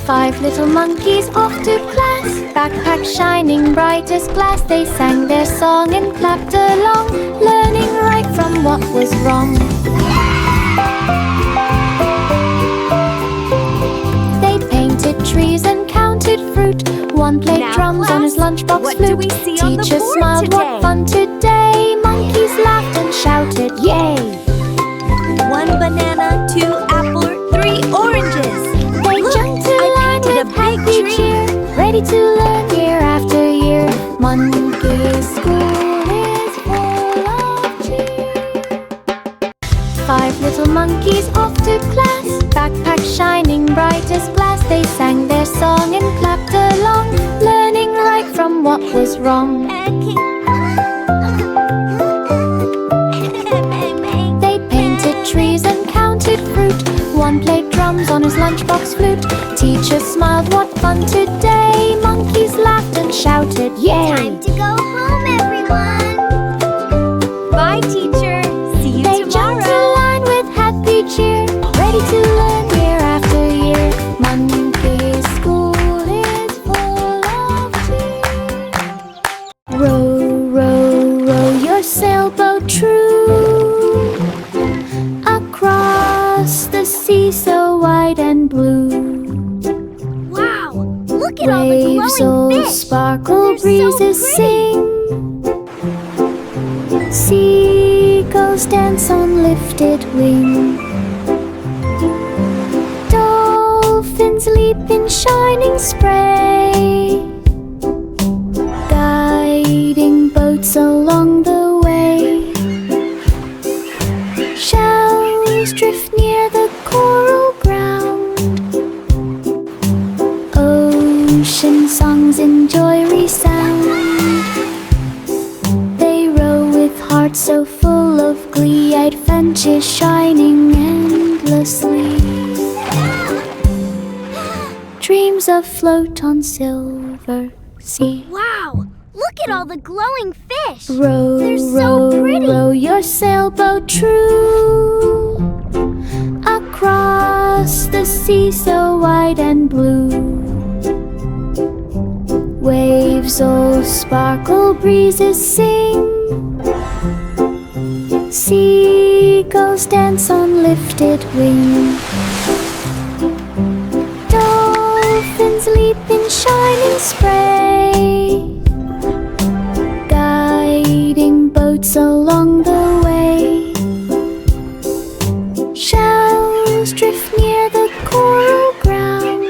5 little monkeys off to class, backpack shining bright as glass. They sang their song and clapped along, learning right from what was wrong. They painted trees and counted fruit. One played Now, drums on his lunchbox what flute. do we see on the Teacher board smiled, today? what fun today. Monkeys laughed and shouted, yay! 1 banana, 2 apple, 3 oranges. They Look, jumped to I line painted with a big happy tree. cheer, ready to learn year after year. Monkey school is full of cheer. 5 little monkeys off to class, backpack shining bright as glass. They sang their song and clapped along, learning right from what was wrong. They painted trees and counted fruit. One played drums on his lunchbox flute. Teacher smiled, what fun today. Monkeys laughed and shouted, yay! Time to go home, everyone. Bye, teacher. See you They jumped to tomorrow. line with happy cheer, ready to learn year after year. Monkey school is full of cheer. Row, row, row your sailboat true, across the sea so wide and blue. Wow, look at all the Waves glowing all fish. sparkle, They're so breezes pretty. sing. Seagulls dance on lifted wing. Dolphins leap in shining spray, guiding boats along the way. Shells drift near the coral ground. Ocean songs enjoy resound. They row with hearts so full of glee, adventures shining endlessly. Dreams afloat on silver sea. Wow, look at all the glowing fish. Row, They're so row, pretty. row your sailboat true, across the sea so wide and blue. Waves all sparkle, breezes sing. Seagulls dance on lifted wing. Dolphins leap in shining spray, guiding boats along the way. Shells drift near the coral ground.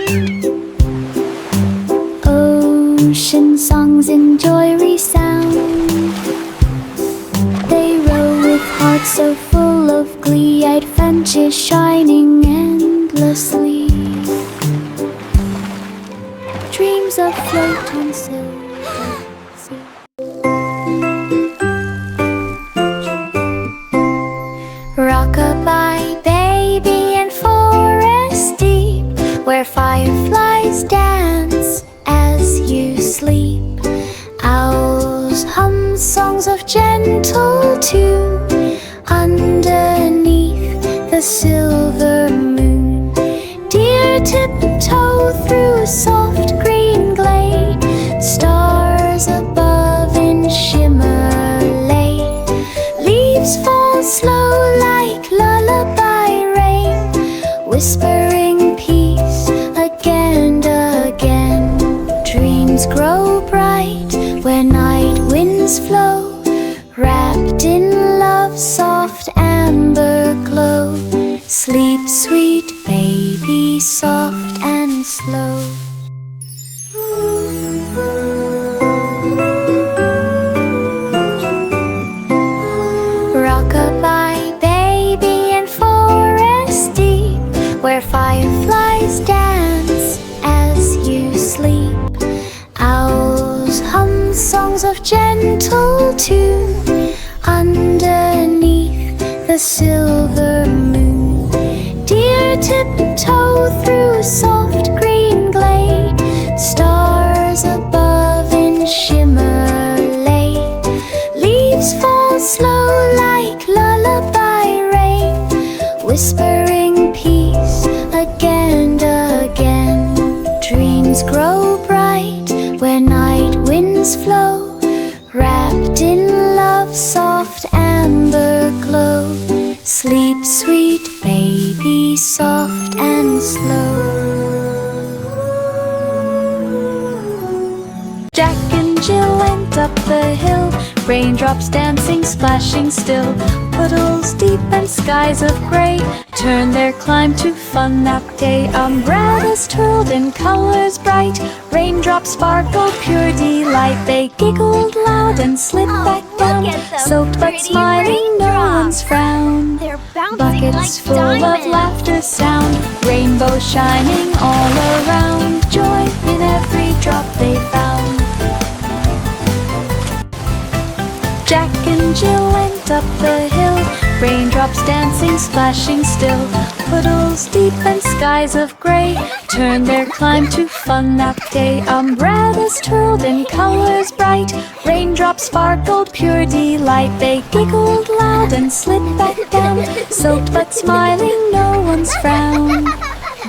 Ocean songs enjoy resound. They row with hearts so full of glee, adventures shining endlessly. Dreams afloat on silver sea. Rock-a-bye, baby, in forest deep, where fireflies dance as you sleep. Owls hum songs of gentle tune underneath the silver moon. Deer tiptoe through soft green glade, stars above in shimmer lay. Leaves fall slow like lullaby rain, whispering peace again and again. Dreams grow bright where night winds flow, wrapped in love's soft amber glow. Sleep, sweet baby, soft and slow. Rock-a-bye, baby, in forest deep, where fireflies dance as you sleep. Owls hum songs of gentle tune underneath the silver moon. Deer tiptoe through soft green glade, stars above in shimmer lay. Leaves fall slow like lullaby rain, whispering peace again and again. Dreams grow bright where night winds flow, wrapped in love's soft amber glow. Sleep, sweet baby, soft and slow. Jack and Jill went up the hill, raindrops dancing, splashing still. Puddles deep and skies of grey turned their climb to fun that day. Umbrellas twirled in colors bright, raindrops sparkled, pure delight. They giggled loud and slid back down, soaked but smiling, no one's frown. They're bouncing Buckets like full diamonds. of laughter sound, rainbow shining all around. Joy in every drop they found. Jack and Jill went up the hill, raindrops dancing, splashing still. Puddles deep and skies of grey turned their climb to fun that day. Umbrellas twirled in colors bright, raindrops sparkled, pure delight. They giggled loud and slid back down, soaked but smiling, no one's frown.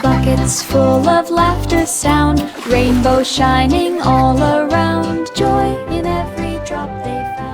Buckets full of laughter sound, rainbow shining all around. Joy in every drop they found.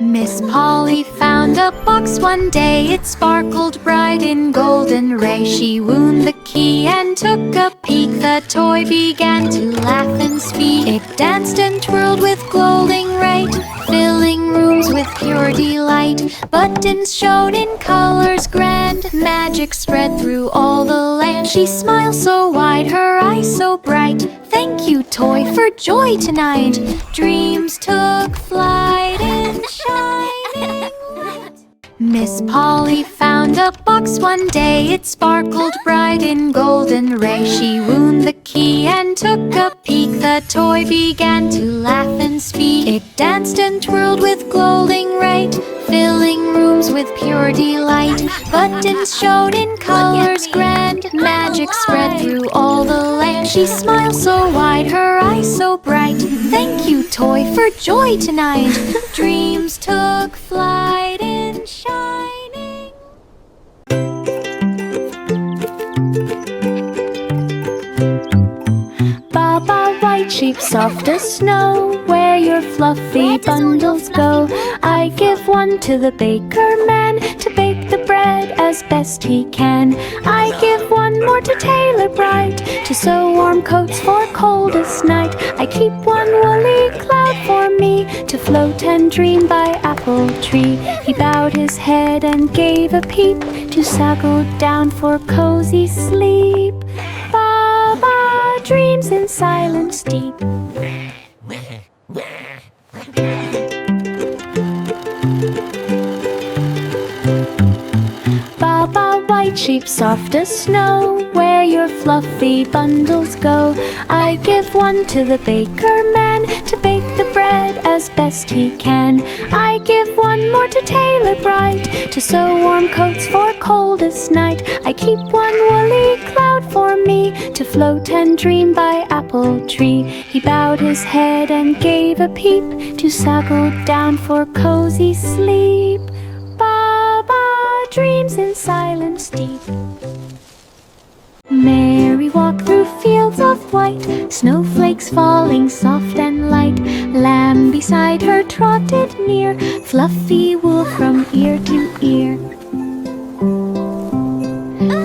Miss Polly found a box one day. It sparkled bright in golden ray. She wound the key and took a peek. The toy began to laugh and speak. It danced and twirled with glowing ray, filling rooms with pure delight. Buttons shone in colors grand, magic spread through all the land. She smiled so wide, her eyes so bright. Thank you, toy, for joy tonight. Dreams took flight in shining light. Miss Polly found a box one day. It sparkled bright in golden ray. She wound the key and took a peek. The toy began to laugh and speak. It danced and twirled with glowing ray, filling rooms with pure delight. Buttons shone in colors grand, magic spread through all the land. She smiled so wide, her eyes so bright. Thank you, toy, for joy tonight. Dreams took flight in shining. Baba, white sheep, soft as snow, where your fluffy bundles go. I give one to the baker man to bake the bread as best he can. I give one more to tailor bright to sew warm coats for coldest night. I keep one woolly cloud for me to float and dream by apple tree. He bowed his head and gave a peep to snuggle down for cozy sleep. Baba dreams in silence deep. Baba, white sheep, soft as snow, where your fluffy bundles go. I give one to the baker man to bake the bread as best he can. I give one more to tailor bright to sew warm coats for coldest night. I keep one woolly cloud for me to float and dream by apple tree. He bowed his head and gave a peep to snuggle down for cozy sleep. Baba dreams in silence deep. Mary walked through fields of white, snowflakes falling soft and light. Lamb beside her trotted near, fluffy wool from ear to ear.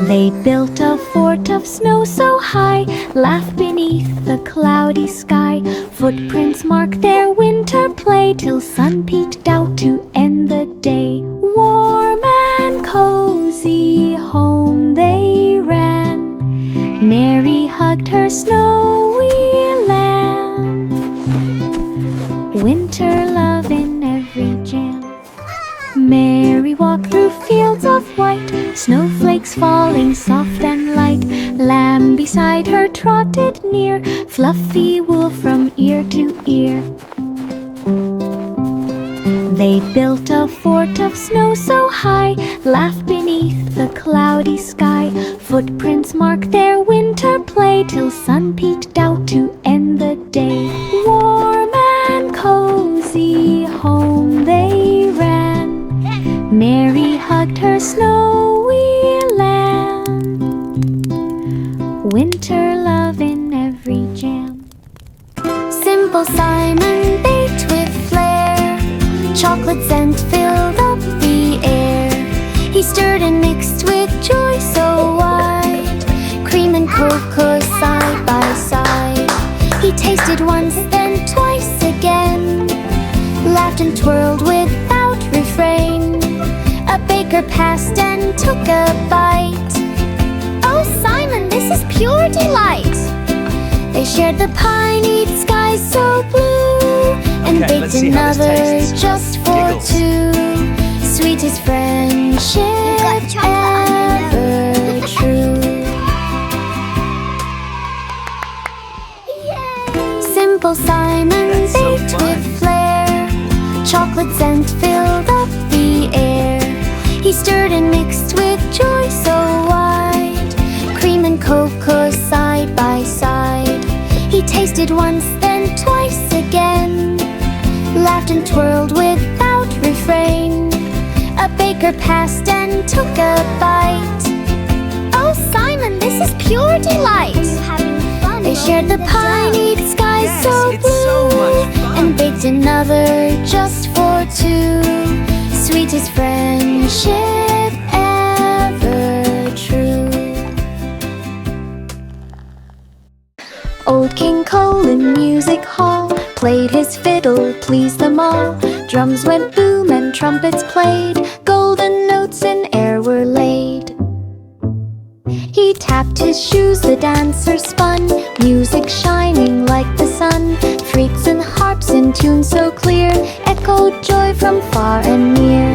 They built a fort of snow so high, laughed beneath the cloudy sky. Footprints marked their winter play till sun peeked out to end the day. Warm and cozy home they ran. Mary hugged her snowy lamb. Winter love in every jam. Mary walked through fields of white, snowflakes falling soft and light. Lamb beside her trotted near, fluffy wool from ear to ear. They built a fort of snow so high, laughed beneath the cloudy sky. Footprints marked their winter play till sun peeked out to end the day. Warm and cozy home they ran. Mary hugged her snowy lamb. Winter love in every jam. Simple Simon baked with flair. Chocolate scent filled up the air. He stirred and mixed with joy so wide. Cream and cocoa side by side. He tasted once, then twice again. Laughed and twirled without refrain. A baker passed and took a bite. "Oh, Simon, this is pure delight." They shared the pie neath skies so blue, and Okay, baked let's see how this another tastes. just for Giggles. two. Sweetest friendship got chocolate ever true. Simple Simon That's so baked fun. with flair. Chocolate scent filled up the air. He stirred and mixed with joy so wide. Cream and cocoa side by side. He tasted once, then twice again. Laughed and twirled without refrain. A baker passed and took a bite. "Oh, Simon, this is pure delight." Having fun. They shared the pie neath skies Yes, so it's blue, so much fun. and baked another just for two. Sweetest friendship ever true. Old King Cole in music hall played his fiddle, pleased them all. Drums went boom and trumpets played. Golden notes in air were laid. He tapped his shoes, the dancer spun. Music shining like the sun. Flutes and harps in tune so clear echoed joy from far and near.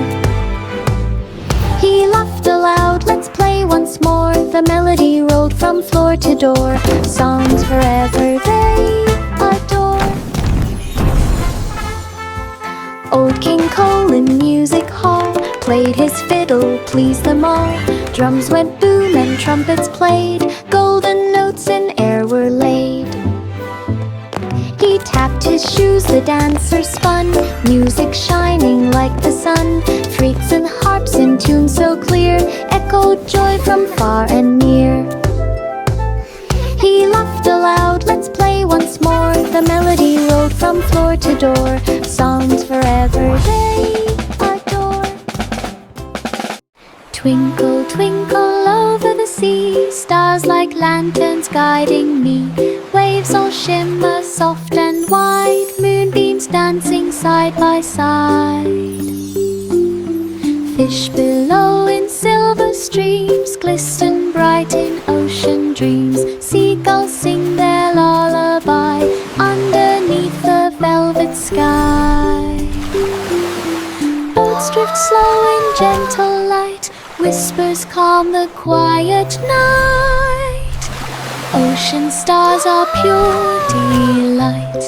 He laughed aloud, let's play once more. The melody rolled from floor to door. Songs forever they adore. Old King Cole in music hall played his fiddle, pleased them all. Drums went boom and trumpets played. Golden notes in air were laid. He tapped his shoes, the dancer spun. Music shining like the sun. Flutes and harps in tune so clear echoed joy from far and near. He laughed aloud, let's play once more. The melody rolled from floor to door. Songs forever they adore. Twinkle, twinkle over the sea. Stars like lanterns guiding me. Waves all shimmer soft and wide. Moonbeams dancing side by side. Fish below in silver streams glisten bright in ocean dreams. Seagulls sing their lullaby underneath the velvet sky. Boats drift slow in gentle light. Whispers calm the quiet night. Ocean stars are pure delight.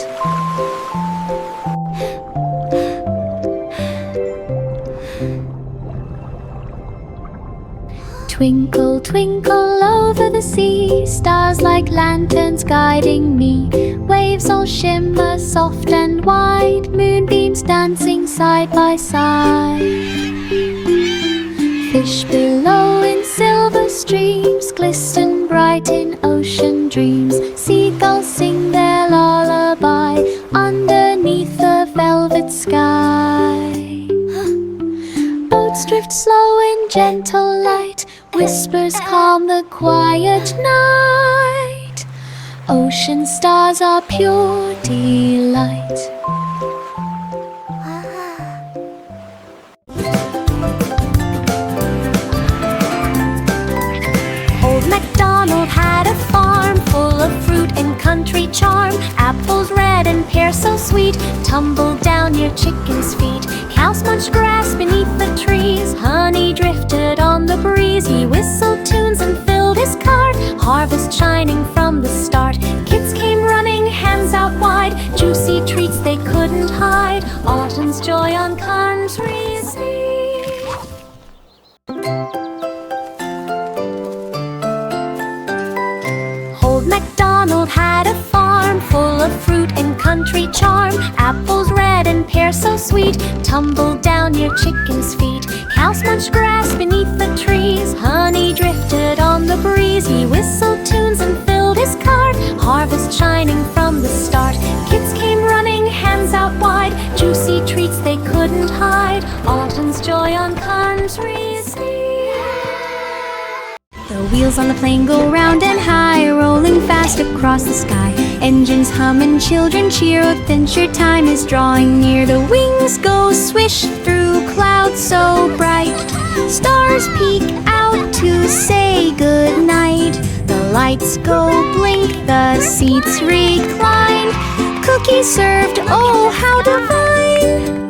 Twinkle, twinkle over the sea. Stars like lanterns guiding me. Waves all shimmer soft and wide. Moonbeams dancing side by side. Fish below in silver streams glisten bright in ocean dreams. Seagulls sing their lullaby underneath the velvet sky. Boats drift slow in gentle light. Whispers calm the quiet night. Ocean stars are pure delight. Old MacDonald had a farm full of fruit and country charm. Apples red and pears so sweet tumbled down near chickens' feet. Cows munched grass beneath the trees. Honey drifted on the breeze. He whistled tunes and filled his cart. Harvest shining from the start. Kids came running, hands out wide. Juicy treats they couldn't hide. Autumn's joy on country seas. Old MacDonald had a farm full of fruit and country charm. Apples red and pears so sweet tumbled down near chickens' feet. Cows munched grass beneath the trees. Honey drifted on the breeze. He whistled tunes and filled his cart. Harvest shining from the start. Kids came wheels on the plane go round and high, rolling fast across the sky. Engines hum and children cheer, adventure time is drawing near. The wings go swish through clouds so bright, stars peek out to say good night. The lights go blink, the seats recline, cookies served, oh how divine.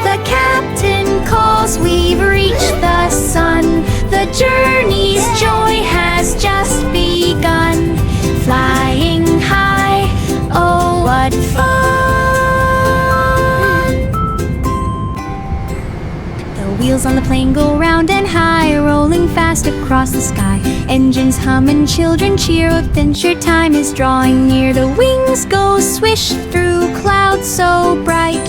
The captain calls, we've reached the sun, the journey's joy has just begun. Flying high, oh what fun! The wheels on the plane go round and high, rolling fast across the sky. Engines hum and children cheer, adventure time is drawing near. The wings go swish through clouds so bright,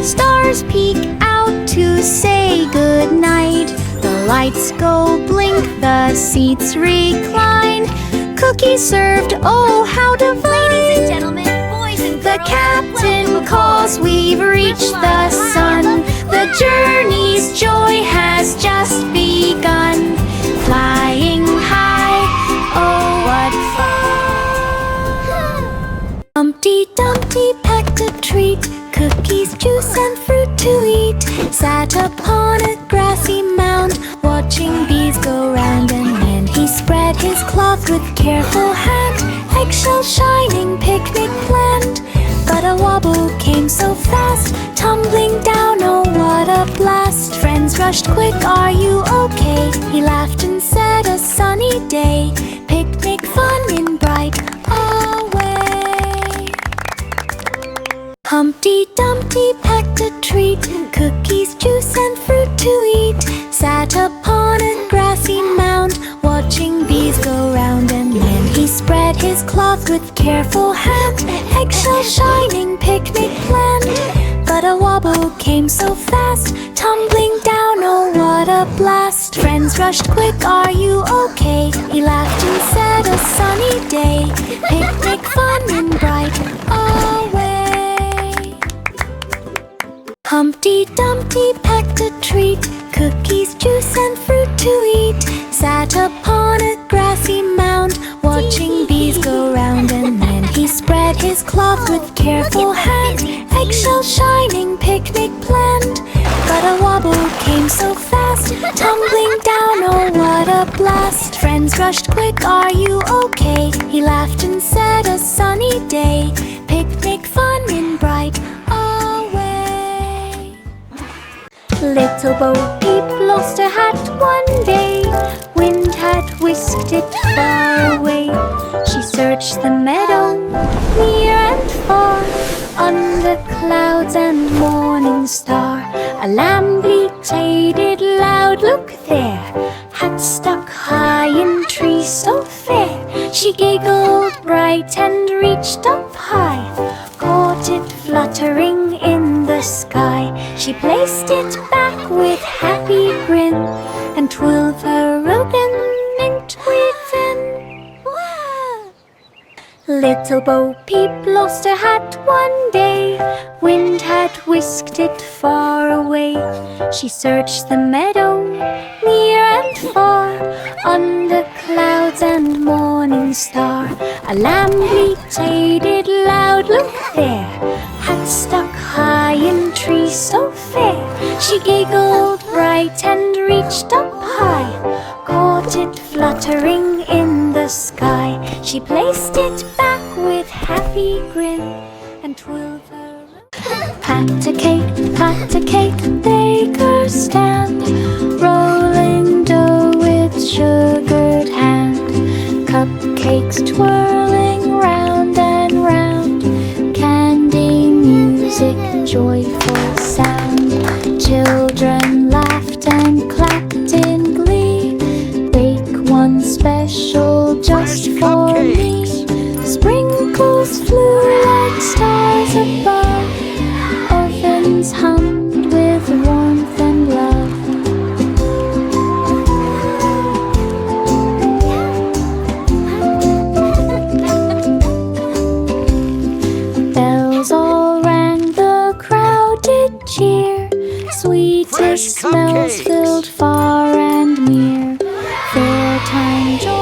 stars peek out to say good night. The lights go blink, the seats recline, cookies served, oh how divine. Ladies and gentlemen, boys and girls, The captain calls, we've reached the sun, the journey's joy has just begun. Flying high, oh what fun. Humpty Dumpty packed a treat, cookies, juice and fruit to eat. Sat upon a grassy mound, watching bees go round, and then he spread his cloth with careful hand, eggshell shining, picnic planned. But a wobble came so fast, tumbling down, oh what a blast. Friends rushed quick, are you okay? He laughed and said, a sunny day, picnic fun in bright away. Humpty Dumpty packed a treat, cookies, juice and fruit to eat. Sat upon a grassy mound, watching bees go round, and then he spread his cloth with careful hand, eggshell shining, picnic planned. But a wobble came so fast, tumbling down, oh what a blast. Friends rushed quick, are you okay? He laughed and said, a sunny day, picnic fun in bright away. Humpty Dumpty packed a treat, cookies, juice and fruit to eat. Sat upon a grassy mound, watching bees go round, and then he spread his cloth with careful hand, eggshell shining, picnic planned. But a wobble came so fast, tumbling down, oh what a blast. Friends rushed quick, are you okay? He laughed and said, a sunny day, picnic fun in bright away. Little Bo Peep lost her hat one day, wind had whisked it far away. She searched the meadow, near and far, under clouds and morning star. A lamb bleated loud, look there, hat stuck high in tree so fair. She giggled bright and reached up high, caught it fluttering in the sky. She placed it back with happy grin, and twirled her rodent within. Little Bo Peep lost her hat one day, wind had whisked it far away. She searched the meadow, near and far, under clouds and morning star. A lamb bleated loud, look there, hat stuck high in tree so fair. She giggled bright and reached up high, caught it fluttering in the sky. She placed it back with happy grin, and twirled her. Pat a cake, baker's stand, rolling dough with sugared hand. Cupcakes twirling round and round, candy, music, joyful sound. Children laughed and clapped in glee, bake one special just for me. Sprinkles flew like stars above, ovens hummed with warmth and love. Bells all rang, the crowd did cheer, sweetest smells filled far and near. Fair time joy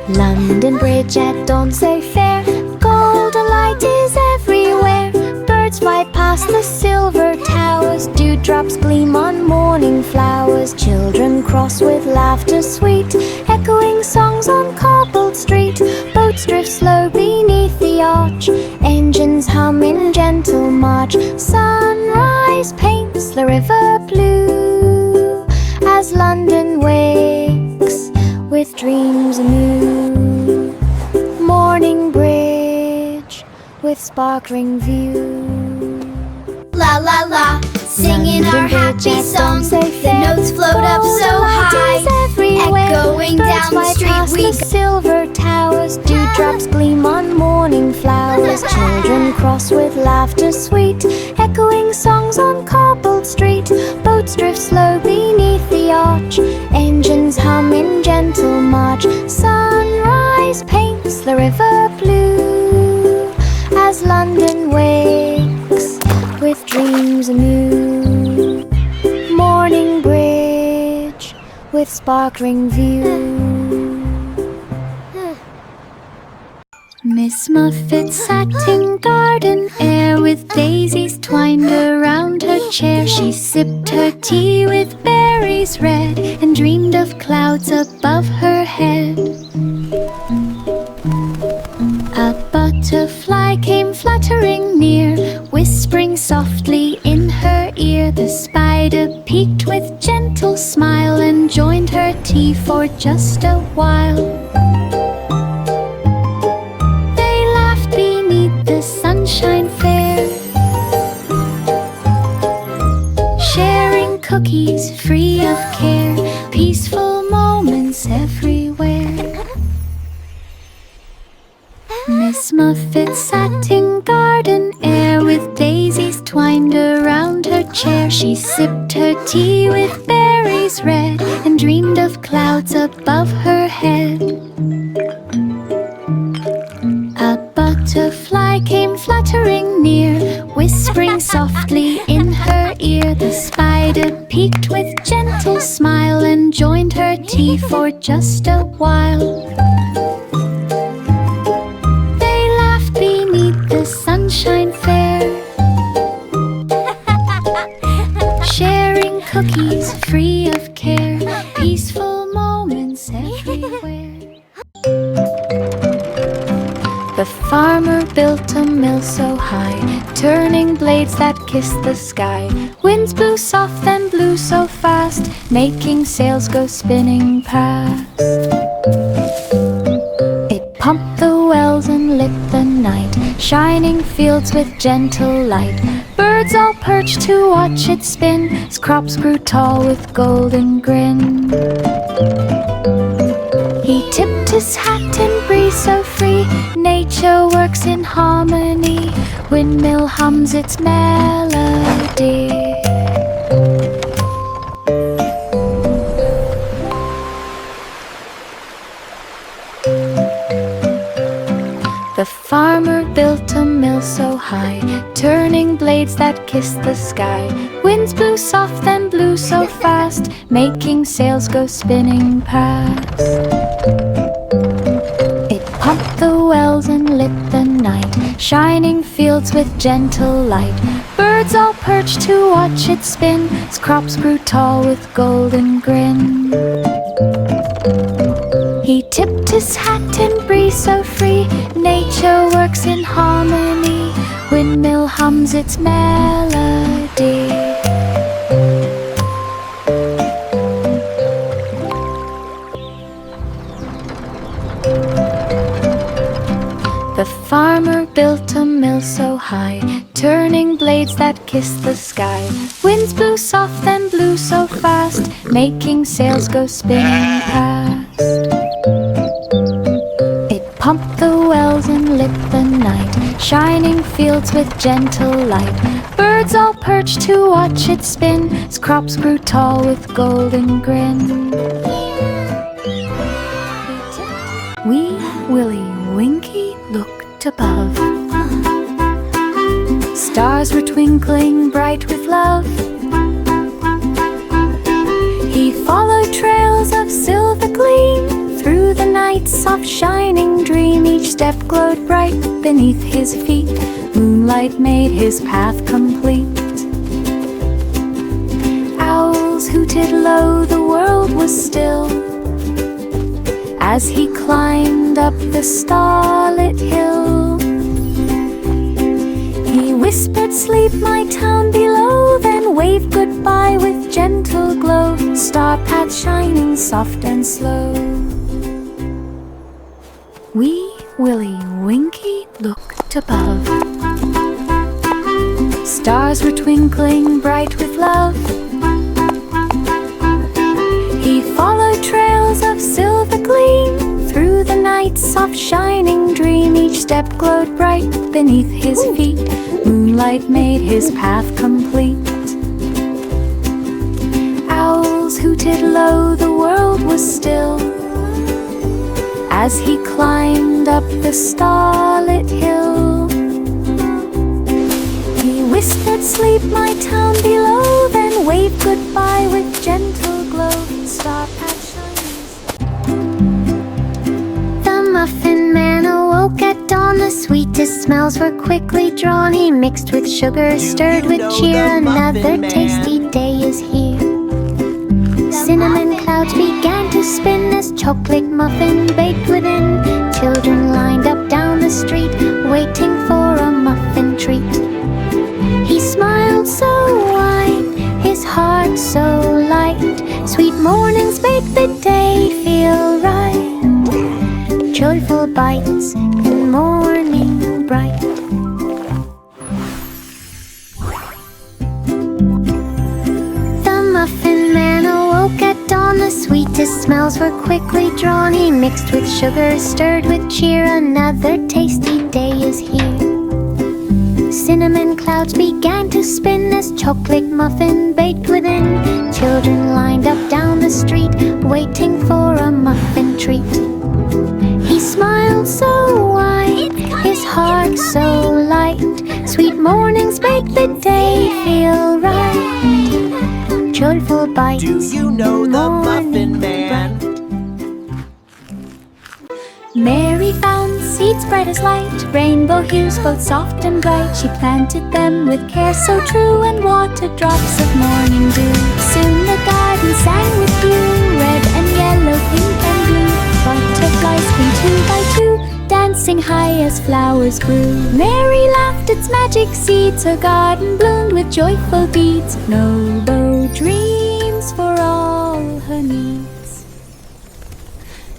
London Bridge at dawn so fair, golden light is everywhere. Birds fly past the silver towers, dewdrops gleam on morning flowers. Children cross with laughter sweet, echoing songs on cobbled street. Boats drift slow beneath the arch, engines hum in gentle march. Sunrise paints the river blue as London wakes with dreams anew. Morning bridge with sparkling view. La la la, singing our happy song. The notes float up so high, echoing down the street we go. Silver towers, dewdrops gleam on morning flowers. Children cross with laughter sweet, echoing songs on cobbled street. Boats drift slow beneath the arch, engines hum in gentle march. Sunrise paints the river blue as London wakes with dreams anew. Morning bridge with sparkling view. Miss Muffet sat in garden air with daisies twined around her chair. She sipped her tea with berries red and dreamed of clouds above her head. A butterfly came fluttering near, whispering softly in her ear. The spider peeked with gentle smile and joined her tea for just a while. They laughed beneath the sunshine fair, sharing cookies free of care, peaceful moments everywhere. Miss Muffet sat in garden air with daisies twined around her chair. She sipped her tea with berries red and dreamed of clouds above her head. A butterfly came fluttering near, whispering softly in her ear. The spider peeked with gentle smile and joined her tea for just a while. The sunshine fair, sharing cookies free of care, peaceful moments everywhere. The farmer built a mill so high, turning blades that kissed the sky. Winds blew soft and blew so fast, making sails go spinning past. Pumped the wells and lit the night, shining fields with gentle light. Birds all perched to watch it spin, as crops grew tall with golden grin. He tipped his hat in breeze so free, nature works in harmony, windmill hums its melody. The farmer built a mill so high, turning blades that kissed the sky. Winds blew soft and blew so fast, making sails go spinning past. It pumped the wells and lit the night, shining fields with gentle light. Birds all perched to watch it spin, as crops grew tall with golden grin. He tipped his hat in breeze so free, nature works in harmony, windmill hums its melody. The farmer built a mill so high, turning blades that kissed the sky. Winds blew soft and blew so fast, making sails go spinning past. Pumped the wells and lit the night, shining fields with gentle light. Birds all perched to watch it spin, as crops grew tall with golden grin. Wee Willie Winky looked above. Stars were twinkling bright with love. He followed trails of silver gleam Through the night's soft shining dream, each step glowed bright beneath his feet. Moonlight made his path complete. Owls hooted low, the world was still. As he climbed up the starlit hill, he whispered, "Sleep, my town below," then waved goodbye with gentle glow. Star path shining soft and slow. Wee Willie Winky looked above. Stars were twinkling bright with love. He followed trails of silver gleam. Through the night's soft shining dream, each step glowed bright beneath his feet. Moonlight made his path complete. Owls hooted low, the world was still. As he climbed up the starlit hill, he whispered, "Sleep, my town below," then waved goodbye with gentle glow. Star path shining. The Muffin Man awoke at dawn. The sweetest smells were quickly drawn. He mixed with sugar, stirred with cheer. Another tasty day is here. Cinnamon clouds began to spin as chocolate muffin baked within. Children lined up down the street, waiting for a muffin treat. He smiled so wide, his heart so light. Sweet mornings make the day feel right. Joyful bites in morning bright. The Muffin Man awoke at dawn. The sweetest smells were quickly drawn. He mixed with sugar, stirred with cheer. Another tasty day is here. Cinnamon clouds began to spin as chocolate muffin baked within. Children lined up down the street, waiting for a muffin treat. He smiled so wide, his heart so light. Sweet mornings make the day feel right. Joyful bites. Do you know the Muffin Man? Mary found seeds bright as light, rainbow hues both soft and bright. She planted them with care so true and watered drops of morning dew. Soon the garden sang with you, red and yellow, pink and blue. Butterflies came two by two, dancing high as flowers grew. Mary laughed its magic seeds, her garden bloomed with joyful deeds. Noble dreams for all her needs.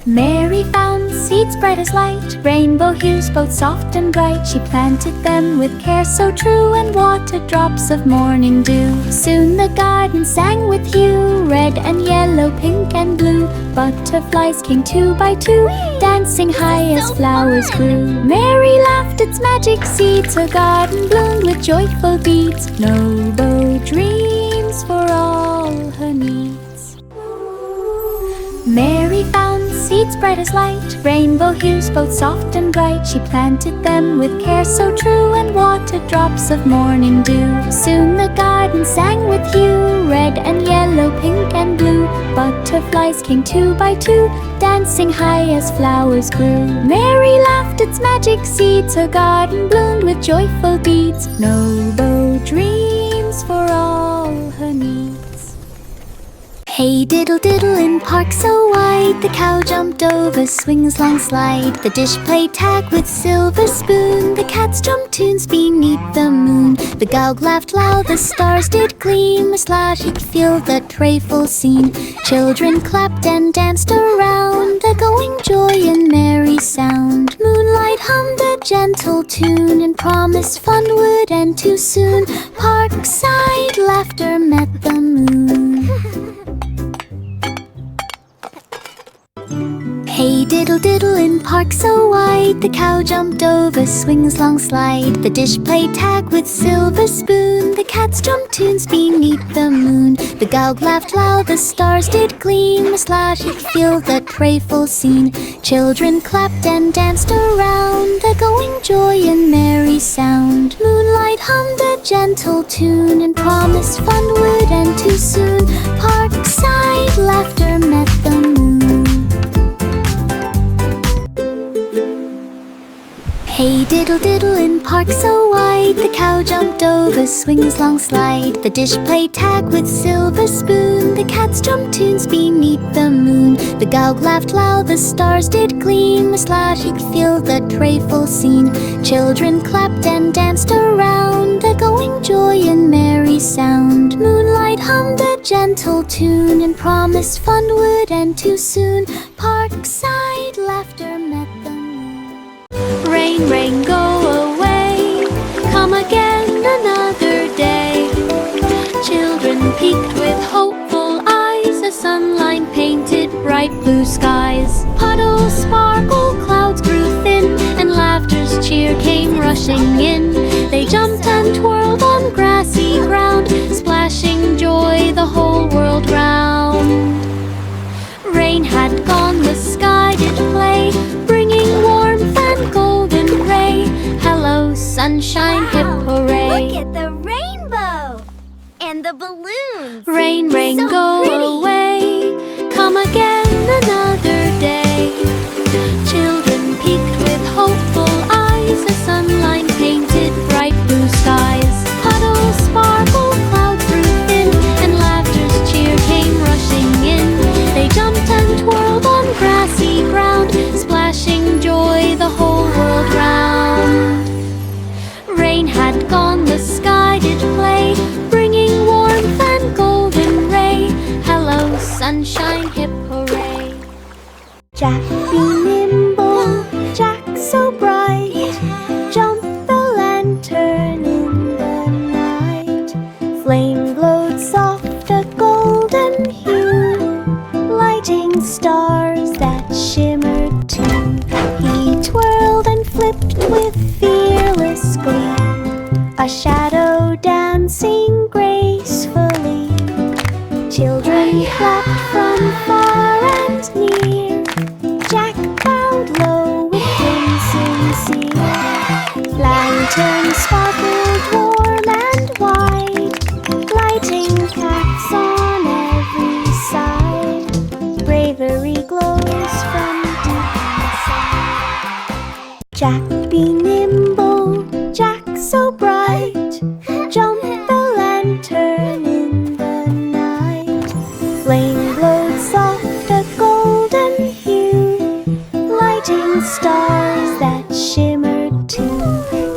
Mary found seeds bright as light, rainbow hues both soft and bright. She planted them with care so true and watered drops of morning dew. Soon the garden sang with you, red and yellow, pink and blue. Butterflies came two by two, dancing high as flowers grew. Mary laughed its magic seeds, her garden bloomed with joyful deeds. Noble dreams for all her needs. Mary found seeds bright as light, rainbow hues both soft and bright. She planted them with care so true and watered drops of morning dew. Soon the garden sang with you, red and yellow, pink and blue. Butterflies came two by two, dancing high as flowers grew. Mary laughed its magic seeds, her garden bloomed with joyful deeds. Noble dreams for all her needs. Hey diddle diddle in park so wide, the cow jumped over swings long slide. The dish played tag with silver spoon, the cats jumped tunes beneath the moon. The gog laughed loud, the stars did gleam, as loud he'd feel the trayful scene. Children clapped and danced around, echoing joy in merry sound. Moonlight hummed a gentle tune and promised fun would end too soon. Parkside laughter met the moon. Hey diddle diddle in park so wide, the cow jumped over swings long slide. The dish played tag with silver spoon, the cats jumped tunes beneath the moon. The gog laughed loud, the stars did gleam, as loud he'd feel the prayful scene. Children clapped and danced around, echoing joy in merry sound. Moonlight hummed a gentle tune and promised fun would end too soon. Parkside laughter met the moon. Hey diddle diddle in park so wide, the cow jumped over swings long slide. The dish played tag with silver spoon, the cats jumped tunes beneath the moon. The gowk laughed loud, the stars did gleam, the slatic filled the trayful scene. Children clapped and danced around, echoing joy and merry sound. Moonlight hummed a gentle tune and promised fun would end too soon. Parkside laughter met the moon. Rain, rain, go away, come again another day. Children peeked with hopeful eyes, a sunline painted bright blue skies. Puddles sparkled, clouds grew thin, and laughter's cheer came rushing in. They jumped and twirled on grassy ground, splashing joy the whole world round. Rain had gone, the sky did play, bringing warmth and golden ray. Hello, sunshine, hip hooray! Look at the rainbow! And the balloons! Rain, rain, So go pretty. away, come again another day. Children peeked with hopeful eyes, a sunline painted bright blue skies. Puddles sparkled, clouds grew thin, and laughter's cheer came rushing in. They jumped and twirled on grassy ground, splashing joy the whole world round. Rain had gone, the sky did play, bringing warmth and golden ray. Hello, sunshine, hip hooray! Jack be nimble, Jack so bright, jump the lantern in the night. Flame glowed soft, a golden hue, lighting stars that shimmered too. He twirled and flipped with fearless glee, a shadow dancing gracefully. Children clapped from far and near, Jack bowed low with sincere. Lanterns sparkled warm and wide, lighting paths on every side. Bravery glows from deep inside. Jack be nimble, Jack so bright, jump the lantern in the night. Flame glowed soft, a golden hue, lighting stars that shimmered too.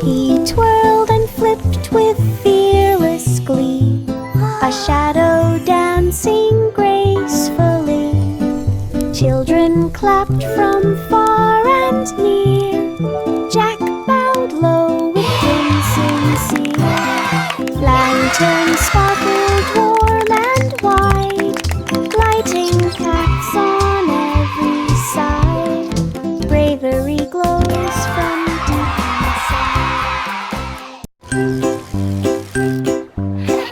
He twirled and flipped with fearless glee, a shadow dancing gracefully. Children clapped from far and near, Jack bowed low with sincere. Lanterns sparkled warm and wide, lighting paths on every side. Bravery glows from deep inside.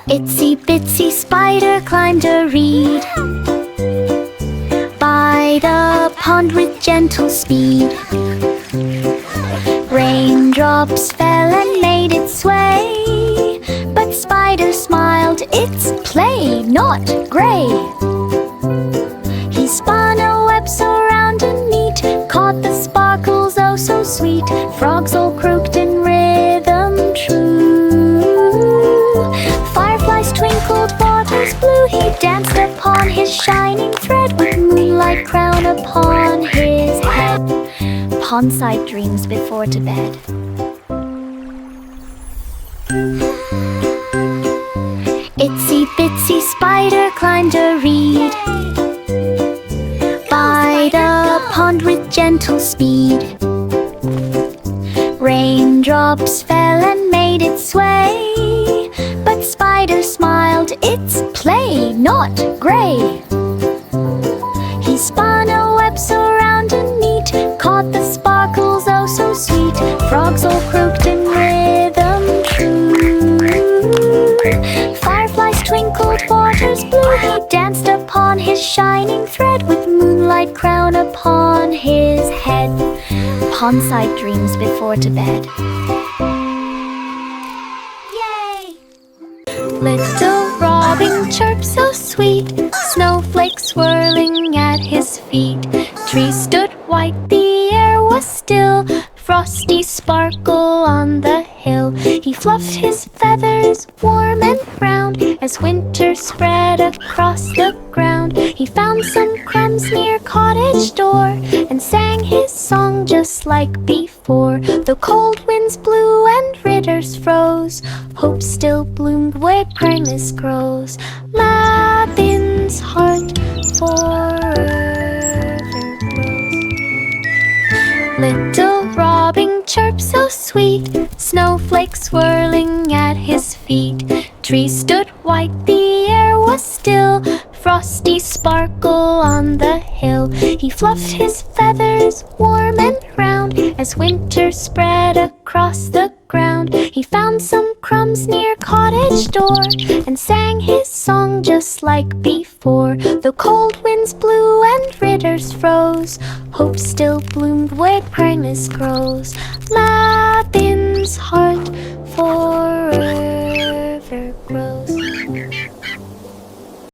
Itsy bitsy spider climbed a reed by the pond with gentle speed. Raindrops fell and made it sway, but Spider smiled, it's play, not gray. He spun a web so round and neat, caught the sparkles oh so sweet. Frogs all croaked in rhythm true. Fireflies twinkled, waters blue. He danced upon his shining thread, with moonlight crown upon his head. Pondside dreams before to bed. Itsy bitsy spider climbed a reed by the pond with gentle speed. Raindrops fell and made it sway, but Spider smiled, it's play, not gray. He spun a web so round and neat, caught the sparkles oh so sweet. Frogs all croaked in rhythm true. Fireflies twinkled, waters blue. He danced upon his shining thread, with moonlight crown upon his head. Pondside dreams before to bed. Yay! Little robin chirped so sweet, snowflakes swirling at his feet. Trees stood white, the air was still. Frosty sparkle on the hill. He fluffed his feathers warm and round. As winter spread across the ground, he found some crumbs near cottage door and sang his song just like before. Though cold winds blew and ritters froze, hope still bloomed where kindness grows. Labin's heart forever glows. Little robin chirped so sweet, snowflakes swirling at his feet. Trees stood white, the air was still. Frosty sparkle on the hill. He fluffed his feathers warm and round. As winter spread across the ground, he found some crumbs near cottage door and sang his song just like before. Though cold winds blew and ritters froze, hope still bloomed where kindness grows. Labin's heart